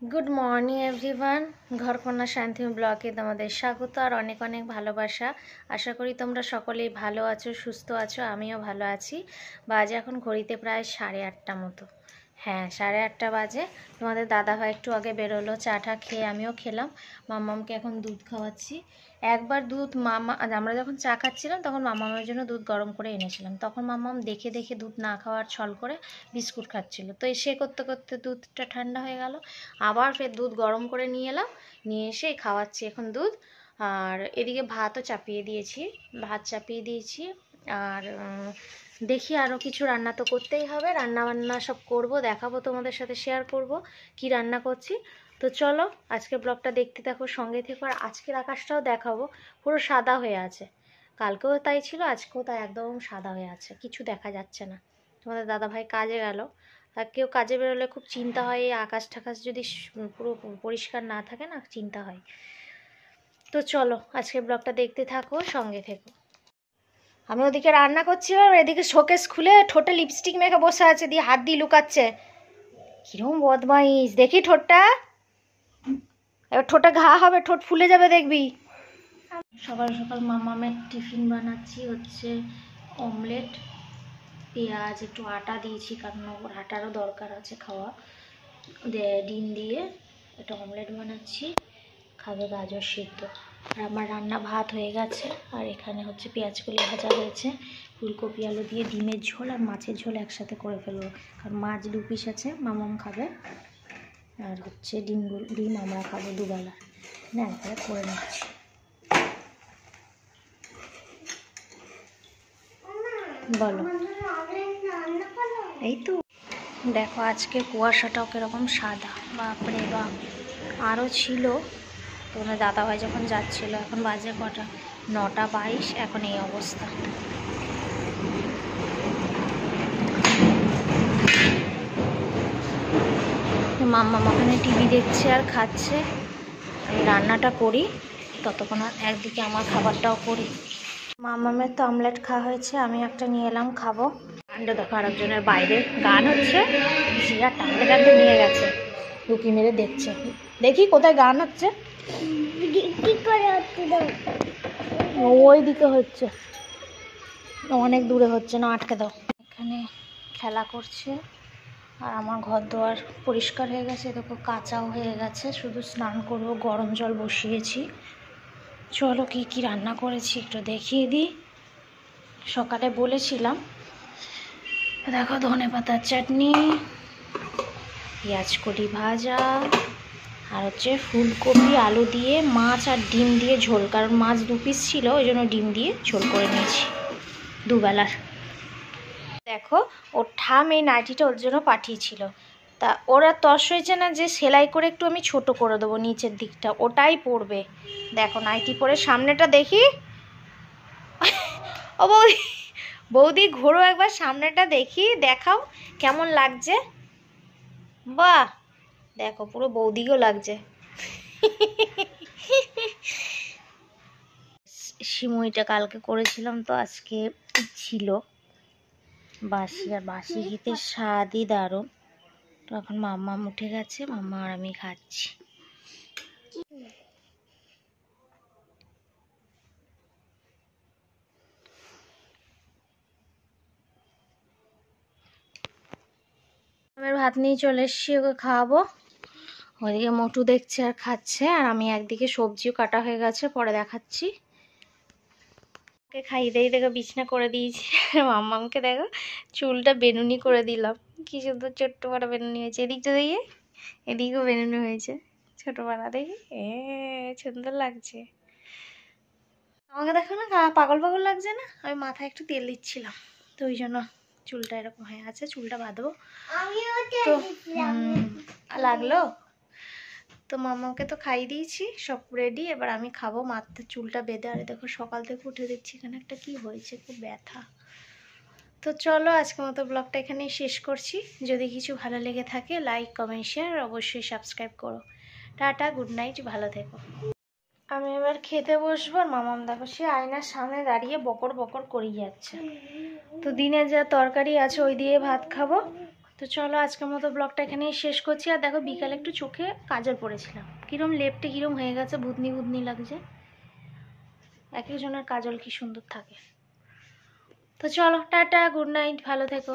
Good morning everyone. ঘরকন্যা শান্তি ব্লগে তোমাদের স্বাগত আর অনেক অনেক ভালোবাসা। আশা করি তোমরা সকলেই ভালো আছো, সুস্থ আছো। আমিও ভালো আছি। বাজে এখন ঘড়িতে প্রায় 8:30 মতো। হ্যাঁ, 8:30 বাজে। তোমাদের দাদাভাই একটু আগে বেরোলো, চাটা খেয়ে আমিও খেলাম। মাম্মামকে এখন দুধ খাওয়াচ্ছি। একবার দুধ আমরা যখন চা খাচ্ছিলাম তখন মাম্মামের জন্য দুধ গরম করে এনেছিলাম। তখন মাম্মাম দেখে দেখে দুধ না খাওয়ার ছল করে বিস্কুট খাচ্ছিল। তো এসে করতে করতে দুধটা ঠান্ডা হয়ে গেল। আবার ফের দুধ গরম করে নিয়ে এলাম, নিয়ে এসে খাওয়াচ্ছি এখন দুধ। আর এদিকে ভাতও চাপিয়ে দিয়েছি, ভাত চাপিয়ে দিয়েছি। আর দেখি আরও কিছু রান্না তো করতেই হবে, রান্না বান্না সব করব, দেখাবো তোমাদের সাথে, শেয়ার করব কি রান্না করছি। তো চলো আজকে ব্লগটা দেখতে থাকো, সঙ্গে থেকো। আর আজকের আকাশটাও দেখাবো, পুরো সাদা হয়ে আছে। কালকেও তাই ছিল, আজকেও তাই একদম সাদা হয়ে আছে, কিছু দেখা যাচ্ছে না। তোমাদের দাদাভাই কাজে গেল। আর কেউ কাজে বেরোলে খুব চিন্তা হয়, এই আকাশ ঠাকাশ যদি পুরো পরিষ্কার না থাকে না, চিন্তা হয়। তো চলো আজকে ব্লগটা দেখতে থাকো, সঙ্গে থেকো। আমি ওদিকে রান্না করছি আর এদিকে শোকেস খুলে ঠোঁটে লিপস্টিক মেখে বসে আছে, দিয়ে হাত দিয়ে লুকাচ্ছে। কিরম বদমাইশ দেখি ঠোঁটটা, এবার ঠোঁটে ঘা হবে, ঠোঁট ফুলে যাবে দেখবি। সকাল সকাল মামামের টিফিন বানাচ্ছি, হচ্ছে অমলেট, পেঁয়াজ, একটু আটা দিয়েছি কারণ ওর আটারও দরকার আছে খাওয়া। ডিম দিয়ে একটা অমলেট বানাচ্ছি, খাবে গাজর সিদ্ধ। আর আমার রান্না ভাত হয়ে গেছে। আর এখানে হচ্ছে পেঁয়াজকলি ভাজা হয়েছে, ফুলকপি আলু দিয়ে ডিমের ঝোল আর মাছের ঝোল একসাথে করে ফেলবো। কারণ মাছ 2 পিস আছে, মামাম খাবে। আর হচ্ছে ডিম আমরা খাবো দুবেলা, না একবারে করে নিচ্ছি। বলো। এই তো দেখো আজকে কুয়াশাটাও কীরকম সাদা, বাপরে বাপ। আরও ছিল, তোমার দাদাভাই যখন যাচ্ছিল। এখন বাজে কটা, 9:22, এখন এই অবস্থা। মাম্মা ওখানে টিভি দেখছে আর খাচ্ছে। আমি রান্নাটা করি ততক্ষণ, একদিকে আমার খাবারটাও করি। মাম্মামের তো অমলেট খাওয়া হয়েছে, আমি একটা নিয়ে এলাম খাবো। কাণ্ড দেখো, আরেকজনের বাইরে গান হচ্ছে, জিয়া টানতে টানতে নিয়ে গেছে, লুকি মেরে দেখছে। দেখি কোথায় গান হচ্ছে, কি করে হচ্ছে, ওই দিকে হচ্ছে, অনেক দূরে হচ্ছে না, আটকে দাও। এখানে খেলা করছে। আর আমার ঘর দুয়ার পরিষ্কার হয়ে গেছে, দেখো কাঁচাও হয়ে গেছে, শুধু স্নান করবো, গরম জল বসিয়েছি। চলো কি কি রান্না করেছি একটু দেখিয়ে দিই। সকালে বলেছিলাম, দেখো ধনেপাতার চাটনি, পেঁয়াজ কলি ভাজা, আর হচ্ছে ফুলকপি আলু দিয়ে মাছ আর ডিম দিয়ে ঝোল। কারণ মাছ 2 পিস ছিল, ওই জন্য ডিম দিয়ে ঝোল করে নিয়েছি দুবেলার। দেখো ওর ঠাম এই নাইটিটা ওর জন্য পাঠিয়েছিল, তা ওরা তস হয়েছে না যে সেলাই করে একটু আমি ছোট করে দেবো নিচের দিকটা, ওটাই পরবে। দেখো নাইটি পরে সামনেটা দেখি। ও বৌদি, বৌদি ঘোরো একবার সামনেটা দেখি, দেখাও কেমন লাগছে। বাহ, দেখো পুরো বৌদিকেও লাগছে। সিমুইটা কালকে করেছিলাম, তো আজকে ছিল বাসি, আর বাসি খেতে স্বাদই দারুণ। তো এখন মাম্মা উঠে গেছে, মাম্মা আর আমি খাচ্ছি। আমি ভাত নিয়ে চলে এসেছি, ওকে খাওয়াবো। ওইদিকে মোটু দেখছে আর খাচ্ছে, আর আমি একদিকে সবজিও কাটা হয়ে গেছে, পরে দেখাচ্ছি। ওকে খাইয়ে দিয়ে দেখো বিছনা করে দিয়েছি। মাম্মামকে দেখো চুলটা বেনুনি করে দিলাম, কি সুন্দর ছোট্ট বড় বেনুনি হয়েছে। এদিকটা দেখি, এদিকেও বেনুনি হয়েছে, ছোট বড় দেখি, সুন্দর লাগছে। আমাকে দেখো না পাগল পাগল লাগছে না, আমি মাথায় একটু তেল দিচ্ছিলাম, তো ওই জন্য চুলটা এরকম হয়ে আছে। চুলটা বাঁধবো তো লাগলো। তো মামাকে তো খাইয়ে দিয়েছি, সব রেডি, এবার আমি খাবো। মাথাতে চুলটা বেঁধে, আর দেখো সকাল থেকে উঠে দেখছি এখানে একটা কি হয়েছে, খুব ব্যথা। তো চলো আজকের মতো ব্লগটা এখানেই শেষ করছি। যদি কিছু ভালো লেগে থাকে লাইক কমেন্ট শেয়ার অবশ্যই সাবস্ক্রাইব করো। টাটা, গুড নাইট, ভালো থেকো। আমি এবার খেতে বসবো। আর মামাম দেখো সে আয়নার সামনে দাঁড়িয়ে বকর বকর করেই যাচ্ছে। তো দিনে যা তরকারি আছে ওই দিয়ে ভাত খাবো। তো চলো আজকের মতো ব্লগটা এখানেই শেষ করছি। আর দেখো বিকালে একটু চোখে কাজল পড়েছিলাম, কিরম লেপটে কিরম হয়ে গেছে, ভূতনি ভূতনি লাগছে। এক একজনের কাজল কি সুন্দর থাকে। তো চলো টাটা, গুড নাইট, ভালো থেকো।